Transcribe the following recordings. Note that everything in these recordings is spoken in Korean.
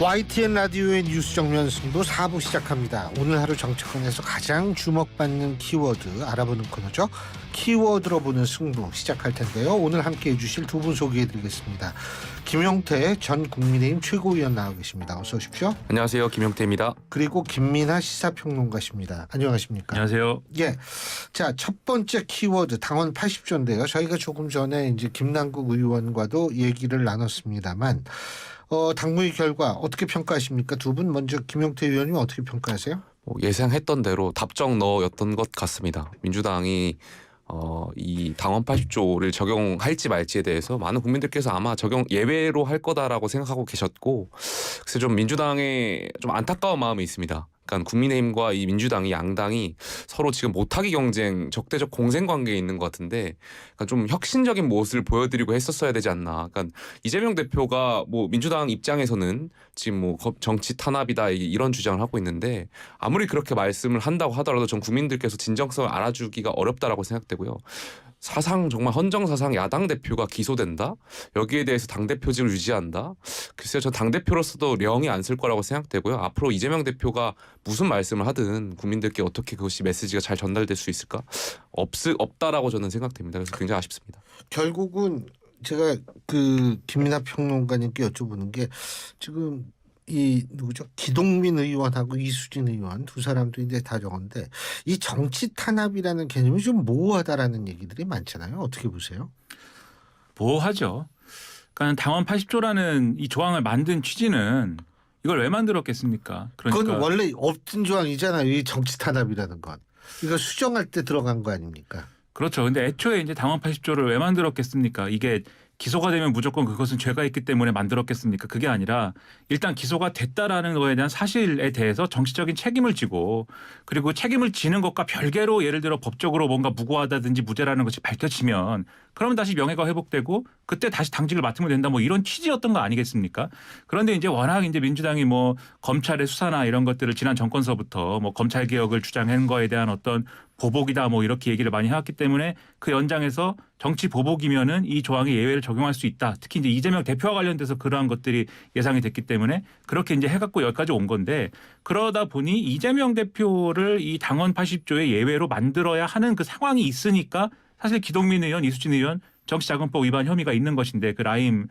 YTN 라디오의 뉴스 정면 승부 4부 시작합니다. 오늘 하루 정치권에서 가장 주목받는 키워드 알아보는 코너죠. 키워드로 보는 승부 시작할 텐데요. 오늘 함께해 주실 두 분 소개해드리겠습니다. 김용태 전 국민의힘 최고위원 나와 계십니다. 어서 오십시오. 안녕하세요. 김용태입니다. 그리고 김민하 시사평론가십니다. 안녕하십니까. 안녕하세요. 예, 자, 첫 번째 키워드 당원 80조인데요. 저희가 조금 전에 이제 김남국 의원과도 얘기를 나눴습니다만 당무의 결과 어떻게 평가하십니까? 두 분 먼저 김용태 의원님 어떻게 평가하세요? 예상했던 대로 답정 너였던 것 같습니다. 민주당이 이 당원 80조를 적용할지 말지에 대해서 많은 국민들께서 아마 적용 예외로 할 거다라고 생각하고 계셨고, 그래서 좀 민주당에 좀 안타까운 마음이 있습니다. 그러니까 국민의힘과 이 민주당이 양당이 서로 지금 못하기 경쟁, 적대적 공생 관계에 있는 것 같은데, 그러니까 좀 혁신적인 모습을 보여드리고 했었어야 되지 않나. 그러니까 이재명 대표가 뭐 민주당 입장에서는 지금 뭐 정치 탄압이다 이런 주장을 하고 있는데, 아무리 그렇게 말씀을 한다고 하더라도 전 국민들께서 진정성을 알아주기가 어렵다라고 생각되고요. 사상 정말 헌정사상 야당 대표가 기소된다? 여기에 대해서 당대표직을 유지한다? 글쎄요. 저 당대표로서도 령이 안 쓸 거라고 생각되고요. 앞으로 이재명 대표가 무슨 말씀을 하든 국민들께 어떻게 그것이 메시지가 잘 전달될 수 있을까? 없다라고 저는 생각됩니다. 그래서 굉장히 아쉽습니다. 결국은 제가 그 김민하 평론가님께 여쭤보는 게 지금 이 누구죠? 기동민 의원하고 이수진 의원 두 사람도 이제 다 적었는데 이 정치 탄압이라는 개념이 좀 모호하다라는 얘기들이 많잖아요. 어떻게 보세요? 모호하죠. 그러니까 당원 80조라는 이 조항을 만든 취지는 이걸 왜 만들었겠습니까? 그러니까 그건 원래 없던 조항이잖아요. 이 정치 탄압이라는 건. 이거 수정할 때 들어간 거 아닙니까? 그렇죠. 근데 애초에 이제 당원 80조를 왜 만들었겠습니까? 이게 기소가 되면 무조건 그것은 죄가 있기 때문에 만들었겠습니까? 그게 아니라 일단 기소가 됐다라는 거에 대한 사실에 대해서 정치적인 책임을 지고, 그리고 책임을 지는 것과 별개로 예를 들어 법적으로 뭔가 무고하다든지 무죄라는 것이 밝혀지면 그러면 다시 명예가 회복되고 그때 다시 당직을 맡으면 된다, 뭐 이런 취지였던 거 아니겠습니까? 그런데 이제 워낙 이제 민주당이 뭐 검찰의 수사나 이런 것들을 지난 정권서부터 뭐 검찰 개혁을 주장한 거에 대한 어떤 보복이다 뭐 이렇게 얘기를 많이 해왔기 때문에 그 연장에서 정치 보복이면은 이 조항의 예외를 적용할 수 있다. 특히 이제 이재명 대표와 관련돼서 그러한 것들이 예상이 됐기 때문에 그렇게 이제 해갖고 여기까지 온 건데, 그러다 보니 이재명 대표를 이 당원 80조의 예외로 만들어야 하는 그 상황이 있으니까 사실 기동민 의원, 이수진 의원 정치자금법 위반 혐의가 있는 것인데, 그 라임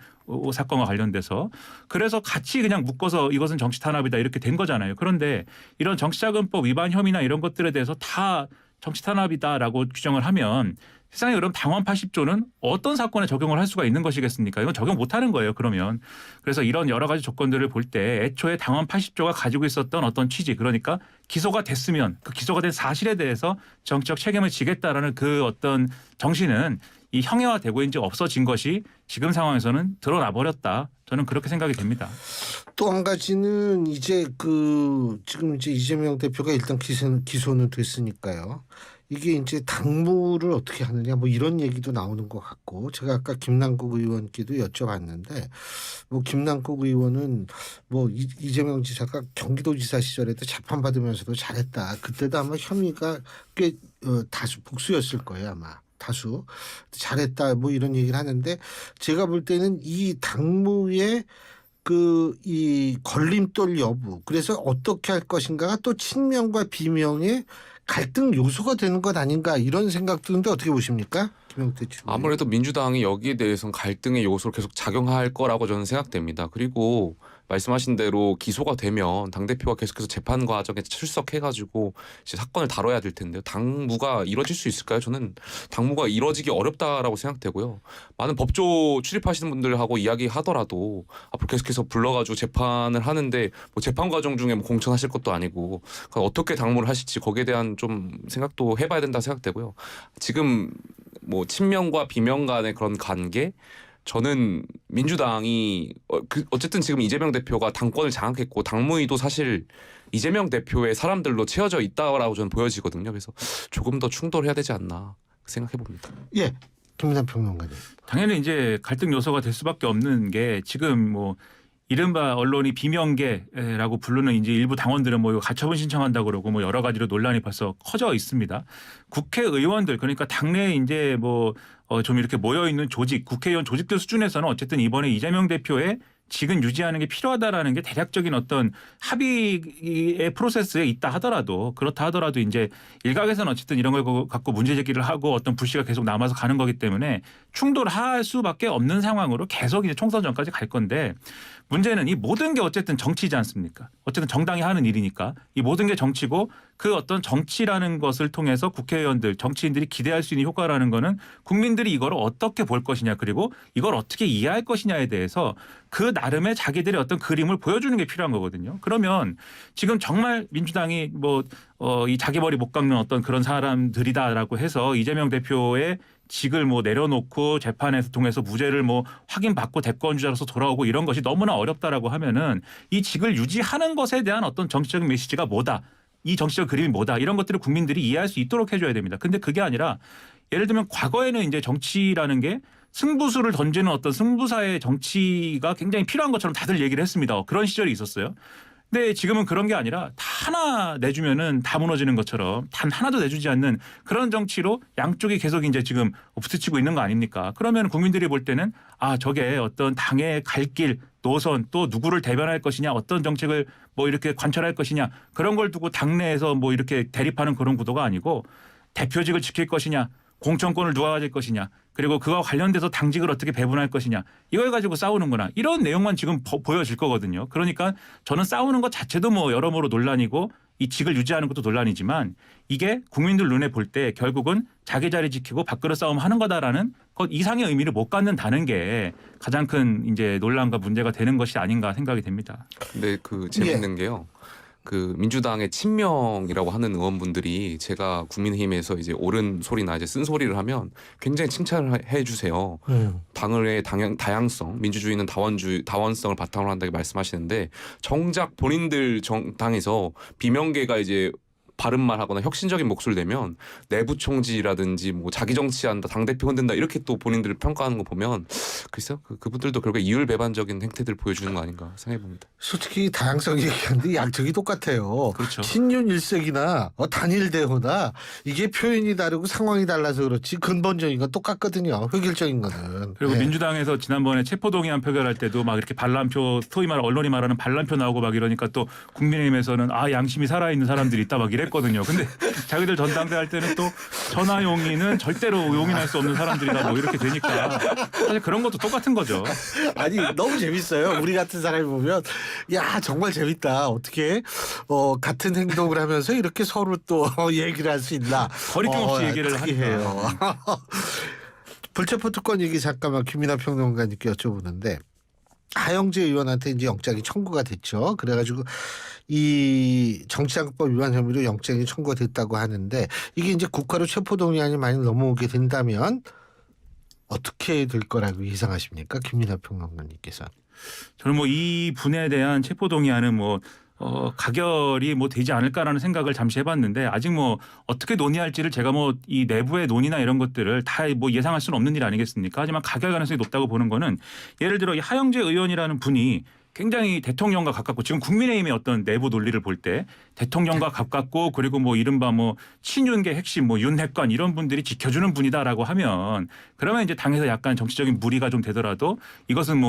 사건과 관련돼서 그래서 같이 그냥 묶어서 이것은 정치 탄압이다 이렇게 된 거잖아요. 그런데 이런 정치자금법 위반 혐의나 이런 것들에 대해서 다 정치 탄압이다라고 규정을 하면 세상에 그럼 당원 80조는 어떤 사건에 적용을 할 수가 있는 것이겠습니까? 이건 적용 못하는 거예요. 그러면. 그래서 이런 여러 가지 조건들을 볼 때 애초에 당원 80조가 가지고 있었던 어떤 취지, 그러니까 기소가 됐으면 그 기소가 된 사실에 대해서 정치적 책임을 지겠다라는 그 어떤 정신은 이 형해화되고 이제 없어진 것이 지금 상황에서는 드러나 버렸다. 저는 그렇게 생각이 됩니다. 또 한 가지는 이제 지금 이제 이재명 대표가 일단 기소는 됐으니까요. 이게 이제 당무를 어떻게 하느냐 뭐 이런 얘기도 나오는 것 같고, 제가 아까 김남국 의원께도 여쭤봤는데 뭐 김남국 의원은 뭐 이재명 지사가 경기도지사 시절에도 재판받으면서도 잘했다. 그때도 아마 혐의가 꽤 다수 복수였을 거예요 아마. 다수 잘했다 뭐 이런 얘기를 하는데, 제가 볼 때는 이 당무의 이 걸림돌 여부, 그래서 어떻게 할 것인가가 또 친명과 비명의 갈등 요소가 되는 것 아닌가 이런 생각 드는데 어떻게 보십니까? 김용태 씨. 아무래도 민주당이 여기에 대해서는 갈등의 요소로 계속 작용할 거라고 저는 생각됩니다. 그리고 말씀하신 대로 기소가 되면 당대표가 계속해서 재판 과정에 출석해가지고 이제 사건을 다뤄야 될 텐데요. 당무가 이뤄질 수 있을까요? 저는 당무가 이뤄지기 어렵다라고 생각되고요. 많은 법조 출입하시는 분들하고 이야기하더라도 앞으로 계속해서 불러가지고 재판을 하는데 뭐 재판 과정 중에 뭐 공천하실 것도 아니고 어떻게 당무를 하실지 거기에 대한 좀 생각도 해봐야 된다 생각되고요. 지금 뭐 친명과 비명 간의 그런 관계, 저는 민주당이 어쨌든 지금 이재명 대표가 당권을 장악했고 당무위도 사실 이재명 대표의 사람들로 채워져 있다라고 저는 보여지거든요. 그래서 조금 더 충돌해야 되지 않나 생각해 봅니다. 예, 김민하 평론가님. 당연히 이제 갈등 요소가 될 수밖에 없는 게, 지금 뭐 이른바 언론이 비명계라고 부르는 이제 일부 당원들은 뭐 가처분 신청한다고 그러고 뭐 여러 가지로 논란이 벌써 커져 있습니다. 국회의원들, 그러니까 당내에 이제 뭐 좀 이렇게 모여 있는 조직, 국회의원 조직들 수준에서는 어쨌든 이번에 이재명 대표의 직은 유지하는 게 필요하다라는 게 대략적인 어떤 합의의 프로세스에 있다 하더라도 그렇다 하더라도 이제 일각에서는 어쨌든 이런 걸 갖고 문제 제기를 하고 어떤 불씨가 계속 남아서 가는 거기 때문에 충돌할 수밖에 없는 상황으로 계속 이제 총선 전까지 갈 건데 문제는 이 모든 게 어쨌든 정치지 않습니까? 어쨌든 정당이 하는 일이니까 이 모든 게 정치고 그 어떤 정치라는 것을 통해서 국회의원들, 정치인들이 기대할 수 있는 효과라는 거는 국민들이 이걸 어떻게 볼 것이냐 그리고 이걸 어떻게 이해할 것이냐에 대해서 그 나름의 자기들의 어떤 그림을 보여주는 게 필요한 거거든요. 그러면 지금 정말 민주당이 이 자기 머리 못 깎는 어떤 그런 사람들이다라고 해서 이재명 대표의 직을 내려놓고 재판에서 통해서 무죄를 확인받고 대권주자로서 돌아오고 이런 것이 너무나 어렵다라고 하면은 이 직을 유지하는 것에 대한 어떤 정치적인 메시지가 뭐다. 이 정치적 그림이 뭐다. 이런 것들을 국민들이 이해할 수 있도록 해줘야 됩니다. 근데 그게 아니라 예를 들면 과거에는 이제 정치라는 게 승부수를 던지는 어떤 승부사의 정치가 굉장히 필요한 것처럼 다들 얘기를 했습니다. 그런 시절이 있었어요. 근데 지금은 그런 게 아니라 다 하나 내주면은 다 무너지는 것처럼 단 하나도 내주지 않는 그런 정치로 양쪽이 계속 이제 지금 부딪히고 있는 거 아닙니까? 그러면 국민들이 볼 때는 저게 어떤 당의 갈 길, 노선 또 누구를 대변할 것이냐 어떤 정책을 이렇게 관철할 것이냐 그런 걸 두고 당내에서 이렇게 대립하는 그런 구도가 아니고 대표직을 지킬 것이냐 공천권을 누가 가질 것이냐 그리고 그와 관련돼서 당직을 어떻게 배분할 것이냐 이걸 가지고 싸우는구나 이런 내용만 지금 보여질 거거든요. 그러니까 저는 싸우는 것 자체도 여러모로 논란이고 이 직을 유지하는 것도 논란이지만 이게 국민들 눈에 볼 때 결국은 자기 자리 지키고 밥그릇 싸움 하는 거다라는 것 이상의 의미를 못 갖는다는 게 가장 큰 이제 논란과 문제가 되는 것이 아닌가 생각이 됩니다. 근데 재밌는 게요. 민주당의 친명이라고 하는 의원분들이 제가 국민의힘에서 이제 옳은 소리나 이제 쓴 소리를 하면 굉장히 칭찬을 해주세요. 당의 다양성, 민주주의는 다원성을 바탕으로 한다고 말씀하시는데 정작 본인들 당에서 비명계가 이제 바른 말하거나 혁신적인 목소리를 내면 내부 총질이라든지 자기 정치한다, 당대표 흔든다 이렇게 또 본인들을 평가하는 거 보면 글쎄요. 그분들도 결국에 이율배반적인 행태들을 보여주는 거 아닌가 생각해 봅니다. 솔직히 다양성 얘기하는데 양쪽이 똑같아요. 그렇죠. 친윤 일색이나 단일 대호나 이게 표현이 다르고 상황이 달라서 그렇지 근본적인 건 똑같거든요. 획일적인 거는. 그리고 네. 민주당에서 지난번에 체포동의안 표결할 때도 이렇게 반란표 소위 말 언론이 말하는 반란표 나오고 이러니까 또 국민의힘에서는 양심이 살아있는 사람들이 있다 이랬거든요. 근데 자기들 전당대 할 때는 또 전화 용인은 절대로 용인할 수 없는 사람들이다 이렇게 되니까 사실 그런 것도 똑같은 거죠. 아니 너무 재밌어요. 우리 같은 사람이 보면 야 정말 재밌다. 어떻게 같은 행동을 하면서 이렇게 서로 또 얘기를 할 수 있나. 거리낌 없이 얘기를 어떻게 하니까. 해요. 불체포 특권 얘기 잠깐만 김민하 평론가님께 여쭤보는데 하영재 의원한테 이제 영장이 청구가 됐죠. 그래가지고 이 정치자금법 위반 혐의로 영장이 청구가 됐다고 하는데 이게 이제 국가로 체포동의안이 많이 넘어오게 된다면 어떻게 될 거라고 예상하십니까? 김민하 평론가님께서. 저는 이 분에 대한 체포동의안은 가결이 되지 않을까라는 생각을 잠시 해봤는데 아직 어떻게 논의할지를 제가 이 내부의 논의나 이런 것들을 다 예상할 수는 없는 일 아니겠습니까? 하지만 가결 가능성이 높다고 보는 거는 예를 들어 이 하영재 의원이라는 분이 굉장히 대통령과 가깝고 지금 국민의힘의 어떤 내부 논리를 볼 때 대통령과 가깝고 그리고 이른바 친윤계 핵심 윤핵관 이런 분들이 지켜주는 분이다라고 하면 그러면 이제 당에서 약간 정치적인 무리가 좀 되더라도 이것은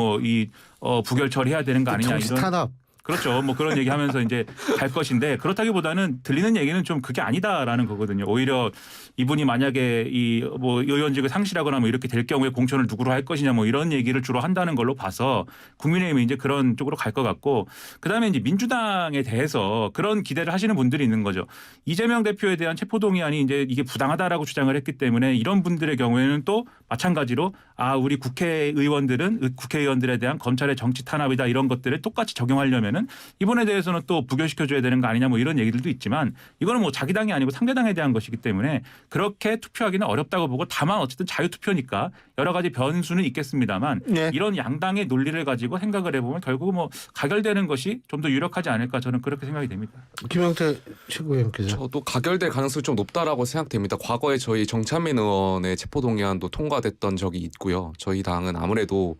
부결 처리해야 되는 거 아니냐 정치 이런. 탄압. 그렇죠. 그런 얘기하면서 이제 갈 것인데 그렇다기보다는 들리는 얘기는 좀 그게 아니다라는 거거든요. 오히려 이분이 만약에 의원직을 상실하거나 이렇게 될 경우에 공천을 누구로 할 것이냐 이런 얘기를 주로 한다는 걸로 봐서 국민의힘이 이제 그런 쪽으로 갈 것 같고 그다음에 이제 민주당에 대해서 그런 기대를 하시는 분들이 있는 거죠. 이재명 대표에 대한 체포동의안이 이제 이게 부당하다라고 주장을 했기 때문에 이런 분들의 경우에는 또 마찬가지로 우리 국회의원들에 대한 검찰의 정치 탄압이다 이런 것들을 똑같이 적용하려면 이번에 대해서는 또 부결시켜줘야 되는 거 아니냐 이런 얘기들도 있지만 이거는 자기 당이 아니고 상대당에 대한 것이기 때문에 그렇게 투표하기는 어렵다고 보고 다만 어쨌든 자유투표니까 여러 가지 변수는 있겠습니다만 네. 이런 양당의 논리를 가지고 생각을 해보면 결국 가결되는 것이 좀 더 유력하지 않을까 저는 그렇게 생각이 됩니다. 김영태 최고위원께서. 저도 가결될 가능성이 좀 높다라고 생각됩니다. 과거에 저희 정찬민 의원의 체포동의안도 통과됐던 적이 있고요. 저희 당은 아무래도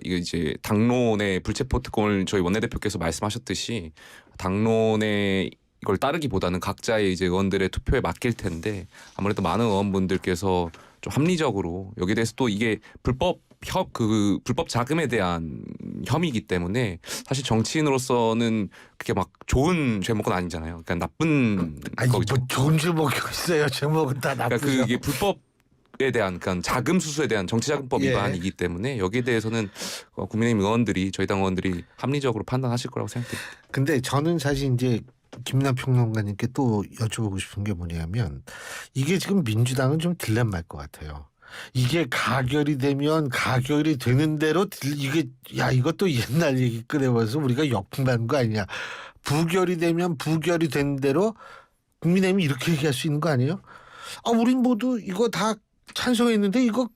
이게 이제 당론의 불체포 특권을 저희 원내대표께서 말씀하셨듯이 당론의 이걸 따르기보다는 각자의 이제 의원들의 투표에 맡길 텐데 아무래도 많은 의원분들께서 좀 합리적으로 여기에 대해서 또 이게 불법 그 불법 자금에 대한 혐의이기 때문에 사실 정치인으로서는 그게 막 좋은 제목은 아니잖아요. 그러니까 나쁜 아니 뭐 거죠. 좋은 제목이 있어요. 제목은 다 그러니까 나쁘죠. 그게 불법에 대한 그러니까 자금 수수에 대한 정치자금법 예. 위반이기 때문에 여기에 대해서는 국민의힘 의원들이 저희 당 의원들이 합리적으로 판단하실 거라고 생각됩니다. 근데 저는 사실 이제 김민하 평론가님께 또 여쭤보고 싶은 게 뭐냐면 이게 지금 민주당은 좀 딜레마일 것 같아요. 이게 가결이 되면 가결이 되는 대로 이게 야 이것도 옛날 얘기 꺼내봐서 우리가 역풍하는 거 아니냐. 부결이 되면 부결이 된 대로 국민의힘이 이렇게 얘기할 수 있는 거 아니에요? 아 우린 모두 이거 다 찬성했는데 이거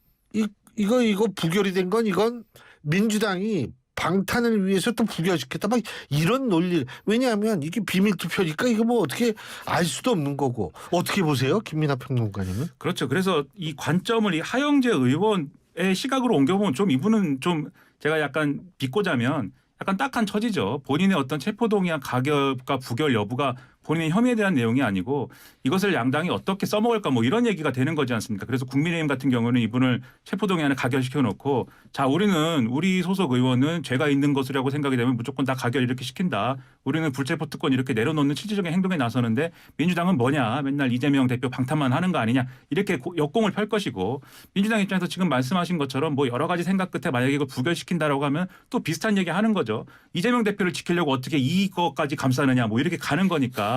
부결이 된 건 이건 민주당이 방탄을 위해서 또 부결시켰다 막 이런 논리. 왜냐하면 이게 비밀 투표니까 이거 뭐 어떻게 알 수도 없는 거고. 어떻게 보세요, 김민하 평론가님은? 그렇죠. 그래서 이 관점을 이 하영재 의원의 시각으로 옮겨보면 좀 이분은 좀 제가 약간 비꼬자면 약간 딱한 처지죠. 본인의 어떤 체포동의안 가결과 부결 여부가 본인의 혐의에 대한 내용이 아니고 이것을 양당이 어떻게 써먹을까 뭐 이런 얘기가 되는 거지 않습니까? 그래서 국민의힘 같은 경우는 이분을 체포동의안을 가결시켜 놓고 자 우리는 우리 소속 의원은 죄가 있는 것이라고 생각이 되면 무조건 다 가결 이렇게 시킨다. 우리는 불체포 특권 이렇게 내려놓는 실질적인 행동에 나서는데 민주당은 뭐냐 맨날 이재명 대표 방탄만 하는 거 아니냐 이렇게 역공을 펼 것이고 민주당 입장에서 지금 말씀하신 것처럼 뭐 여러 가지 생각 끝에 만약에 이걸 부결시킨다라고 하면 또 비슷한 얘기 하는 거죠. 이재명 대표를 지키려고 어떻게 이거까지 감싸느냐 뭐 이렇게 가는 거니까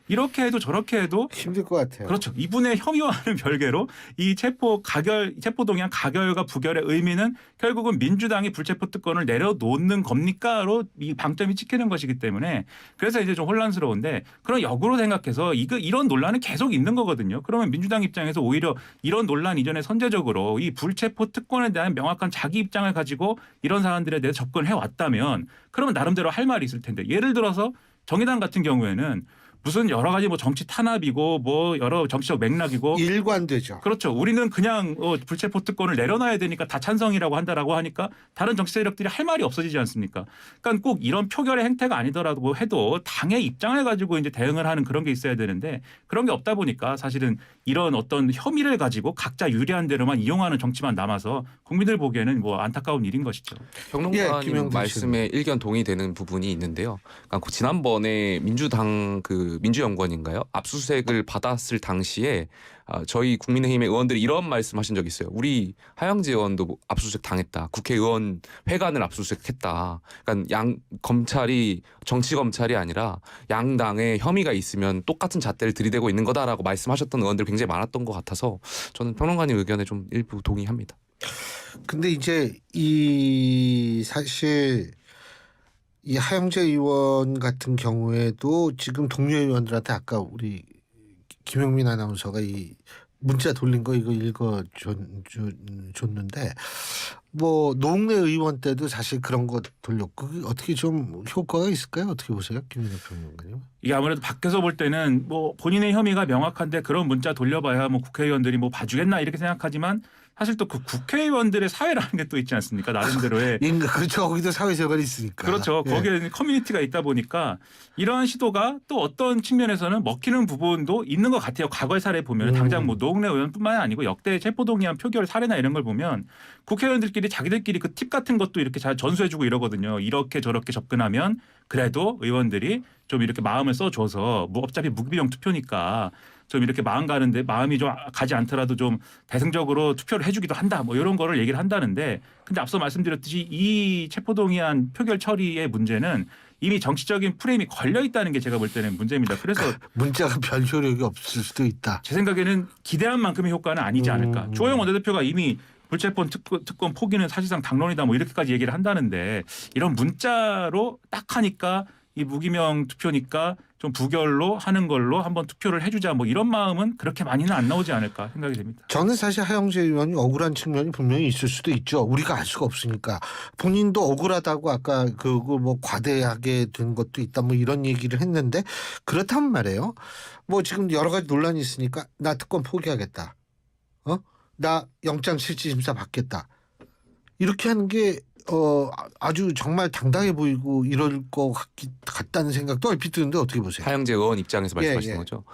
이렇게 해도 저렇게 해도 힘들 것 같아요. 그렇죠. 이분의 혐의와는 별개로 이 체포동의안 가결과 부결의 의미는 결국은 민주당이 불체포 특권을 내려놓는 겁니까로 이 방점이 찍히는 것이기 때문에 그래서 이제 좀 혼란스러운데 그런 역으로 생각해서 이런 논란은 계속 있는 거거든요. 그러면 민주당 입장에서 오히려 이런 논란 이전에 선제적으로 이 불체포 특권에 대한 명확한 자기 입장을 가지고 이런 사안들에 대해 접근해 왔다면 그러면 나름대로 할 말이 있을 텐데 예를 들어서 정의당 같은 경우에는 무슨 여러 가지 뭐 정치 탄압이고 뭐 여러 정치적 맥락이고 일관되죠. 그렇죠. 우리는 그냥 불체포 특권을 내려놔야 되니까 다 찬성이라고 한다라고 하니까 다른 정치 세력들이 할 말이 없어지지 않습니까? 그러니까 꼭 이런 표결의 행태가 아니더라도 해도 당의 입장을 가지고 이제 대응을 하는 그런 게 있어야 되는데 그런 게 없다 보니까 사실은 이런 어떤 혐의를 가지고 각자 유리한 대로만 이용하는 정치만 남아서 국민들 보기에는 뭐 안타까운 일인 것이죠. 평론가님 김영준 말씀에 일견 동의되는 부분이 있는데요. 그러니까 지난번에 민주당 민주연구원인가요? 압수수색을 받았을 당시에 저희 국민의힘의 의원들이 이런 말씀하신 적이 있어요. 우리 하영재 의원도 압수수색 당했다. 국회의원 회관을 압수수색했다. 그러니까 검찰이 정치 검찰이 아니라 양당에 혐의가 있으면 똑같은 잣대를 들이대고 있는 거다라고 말씀하셨던 의원들 굉장히 많았던 것 같아서 저는 평론가님 의견에 좀 일부 동의합니다. 근데 이제 사실 이 하영재 의원 같은 경우에도 지금 동료 의원들한테 아까 우리 김영민 아나운서가 이 문자 돌린 거 이거 줬는데 뭐 노웅래 의원 때도 사실 그런 거 돌렸고 그게 어떻게 좀 효과가 있을까요? 어떻게 보세요, 김민하 평론가님? 이게 아무래도 밖에서 볼 때는 뭐 본인의 혐의가 명확한데 그런 문자 돌려봐야 뭐 국회의원들이 뭐 봐주겠나 이렇게 생각하지만 사실 또 그 국회의원들의 사회라는 게 또 있지 않습니까? 나름대로의 그렇죠. 거기도 사회생활이 있으니까. 그렇죠. 예. 거기에는 커뮤니티가 있다 보니까 이러한 시도가 또 어떤 측면에서는 먹히는 부분도 있는 것 같아요. 과거의 사례 보면 당장 뭐 노웅래 의원뿐만이 아니고 역대 체포동의안 표결 사례나 이런 걸 보면 국회의원들끼리 자기들끼리 그 팁 같은 것도 이렇게 잘 전수해주고 이러거든요. 이렇게 저렇게 접근하면 그래도 의원들이 좀 이렇게 마음을 써줘서 뭐 어차피 무기명 투표니까 좀 이렇게 마음이 좀 가지 않더라도 좀 대승적으로 투표를 해주기도 한다. 뭐 이런 거를 얘기를 한다는데 근데 앞서 말씀드렸듯이 이 체포동의안 표결 처리의 문제는 이미 정치적인 프레임이 걸려 있다는 게 제가 볼 때는 문제입니다. 그래서 문자가 별 효력이 없을 수도 있다. 제 생각에는 기대한 만큼의 효과는 아니지 않을까. 주호영 원내대표가 이미 불체포 특권 포기는 사실상 당론이다 뭐 이렇게까지 얘기를 한다는데 이런 문자로 딱 하니까 이 무기명 투표니까 좀 부결로 하는 걸로 한번 투표를 해주자 뭐 이런 마음은 그렇게 많이는 안 나오지 않을까 생각이 됩니다. 저는 사실 하영재 의원이 억울한 측면이 분명히 있을 수도 있죠. 우리가 알 수가 없으니까. 본인도 억울하다고 아까 그거 뭐 과대하게 된 것도 있다 뭐 이런 얘기를 했는데 그렇단 말이에요. 뭐 지금 여러 가지 논란이 있으니까 나 특권 포기하겠다. 나 영장실질심사 받겠다. 이렇게 하는 게 아주 정말 당당해 보이고 이럴 것 같다는 생각도 얼핏 드는데 어떻게 보세요? 하영재 의원 입장에서 말씀하시는 예. 거죠.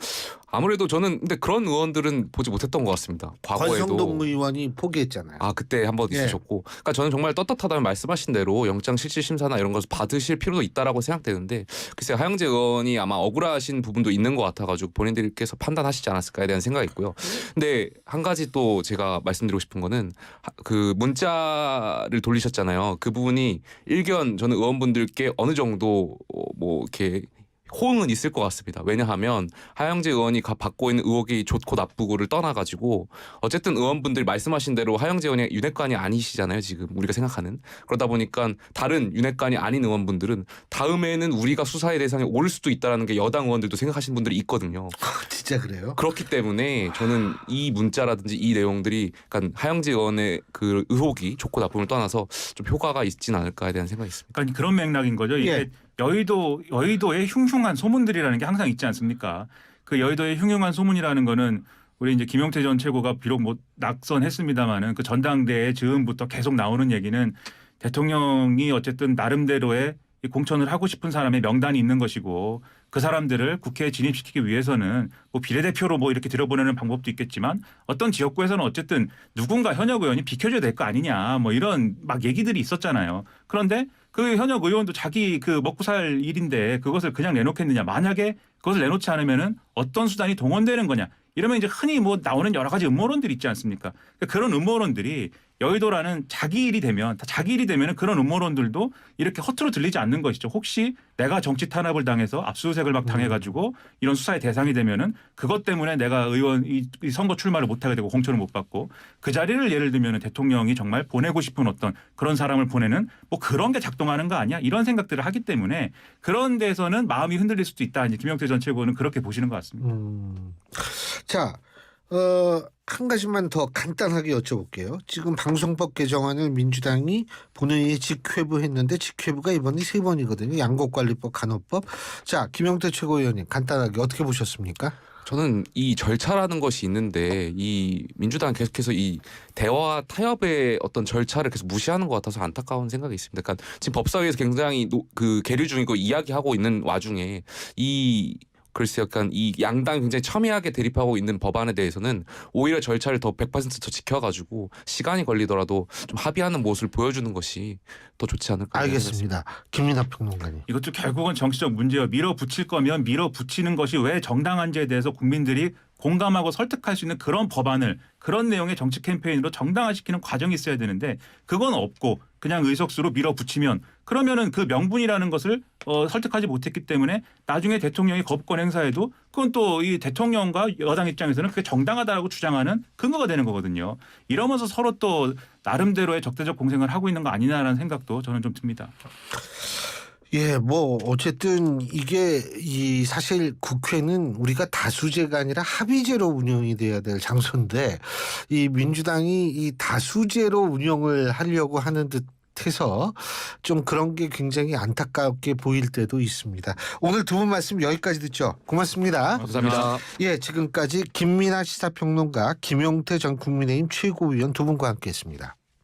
아무래도 저는 근데 그런 의원들은 보지 못했던 것 같습니다. 권성동 과거에도 의원이 포기했잖아요. 그때 한번 예. 있으셨고, 그러니까 저는 정말 떳떳하다면 말씀하신 대로 영장 실질 심사나 이런 것을 받으실 필요도 있다라고 생각되는데, 글쎄 하영재 의원이 아마 억울하신 부분도 있는 것 같아가지고 본인들께서 판단하시지 않았을까에 대한 생각이 있고요. 근데 한 가지 또 제가 말씀드리고 싶은 거는 그 문자를 돌리셨잖아요. 그 부분이 일견 저는 의원분들께 어느 정도 뭐 이렇게 호응은 있을 것 같습니다. 왜냐하면 하영재 의원이 받고 있는 의혹이 좋고 나쁘고를 떠나가지고 어쨌든 의원분들이 말씀하신 대로 하영재 의원이 윤핵관이 아니시잖아요. 지금 우리가 생각하는. 그러다 보니까 다른 윤핵관이 아닌 의원분들은 다음에는 우리가 수사의 대상에 올 수도 있다는 게 여당 의원들도 생각하시는 분들이 있거든요. 진짜 그래요? 그렇기 때문에 저는 이 문자라든지 이 내용들이 약간 하영재 의원의 그 의혹이 좋고 나쁨을 떠나서 좀 효과가 있진 않을까에 대한 생각이 있습니다. 그러니까 그런 맥락인 거죠. 이게 예. 여의도의 흉흉한 소문들이라는 게 항상 있지 않습니까? 그 여의도의 흉흉한 소문이라는 거는 우리 이제 김용태 전 최고가 비록 뭐 낙선했습니다마는 그 전당대회 즈음부터 계속 나오는 얘기는 대통령이 어쨌든 나름대로의 이 공천을 하고 싶은 사람의 명단이 있는 것이고 그 사람들을 국회에 진입시키기 위해서는 뭐 비례대표로 뭐 이렇게 들여보내는 방법도 있겠지만 어떤 지역구에서는 어쨌든 누군가 현역 의원이 비켜줘야 될 거 아니냐 뭐 이런 막 얘기들이 있었잖아요. 그런데 그 현역 의원도 자기 그 먹고 살 일인데 그것을 그냥 내놓겠느냐. 만약에 그것을 내놓지 않으면은 어떤 수단이 동원되는 거냐. 이러면 이제 흔히 뭐 나오는 여러 가지 음모론들이 있지 않습니까? 그런 음모론들이 여의도라는 자기 일이 되면 그런 음모론들도 이렇게 허투루 들리지 않는 것이죠. 혹시 내가 정치 탄압을 당해서 압수수색을 막 당해가지고 이런 수사의 대상이 되면은 그것 때문에 내가 의원 이 선거 출마를 못하게 되고 공천을 못 받고 그 자리를 예를 들면은 대통령이 정말 보내고 싶은 어떤 그런 사람을 보내는 뭐 그런 게 작동하는 거 아니야? 이런 생각들을 하기 때문에 그런 데서는 마음이 흔들릴 수도 있다. 이제 김영태 전 최고는 그렇게 보시는 것 같습니다. 자, 한 가지만 더 간단하게 여쭤볼게요. 지금 방송법 개정안을 민주당이 본회의에 직회부했는데 직회부가 이번이 3번이거든요. 양곡관리법, 간호법. 자, 김영태 최고위원님 간단하게 어떻게 보셨습니까? 저는 이 절차라는 것이 있는데 이 민주당 계속해서 이 대화 타협의 어떤 절차를 계속 무시하는 것 같아서 안타까운 생각이 있습니다. 그러니까 지금 법사위에서 굉장히 그 계류 중이고 이야기하고 있는 와중에 글쎄 약간 이 양당 굉장히 첨예하게 대립하고 있는 법안에 대해서는 오히려 절차를 더 100%더 지켜가지고 시간이 걸리더라도 좀 합의하는 모습을 보여주는 것이 더 좋지 않을까. 알겠습니다. 김민하 평론가님. 이것도 결국은 정치적 문제예요. 밀어붙일 거면 밀어붙이는 것이 왜 정당한지에 대해서 국민들이 공감하고 설득할 수 있는 그런 법안을 그런 내용의 정치 캠페인으로 정당화시키는 과정이 있어야 되는데 그건 없고 그냥 의석수로 밀어붙이면 그러면은 그 명분이라는 것을 설득하지 못했기 때문에 나중에 대통령이 거부권 행사해도 그건 또 이 대통령과 여당 입장에서는 그게 정당하다고 주장하는 근거가 되는 거거든요. 이러면서 서로 또 나름대로의 적대적 공생을 하고 있는 거 아니냐라는 생각도 저는 좀 듭니다. 예, 뭐 어쨌든 이게 사실 국회는 우리가 다수제가 아니라 합의제로 운영이 돼야 될 장소인데 이 민주당이 이 다수제로 운영을 하려고 하는 듯해서 좀 그런 게 굉장히 안타깝게 보일 때도 있습니다. 오늘 두 분 말씀 여기까지 듣죠. 고맙습니다. 감사합니다. 예, 지금까지 김민하 시사평론가, 김용태 전 국민의힘 최고위원 두 분과 함께했습니다.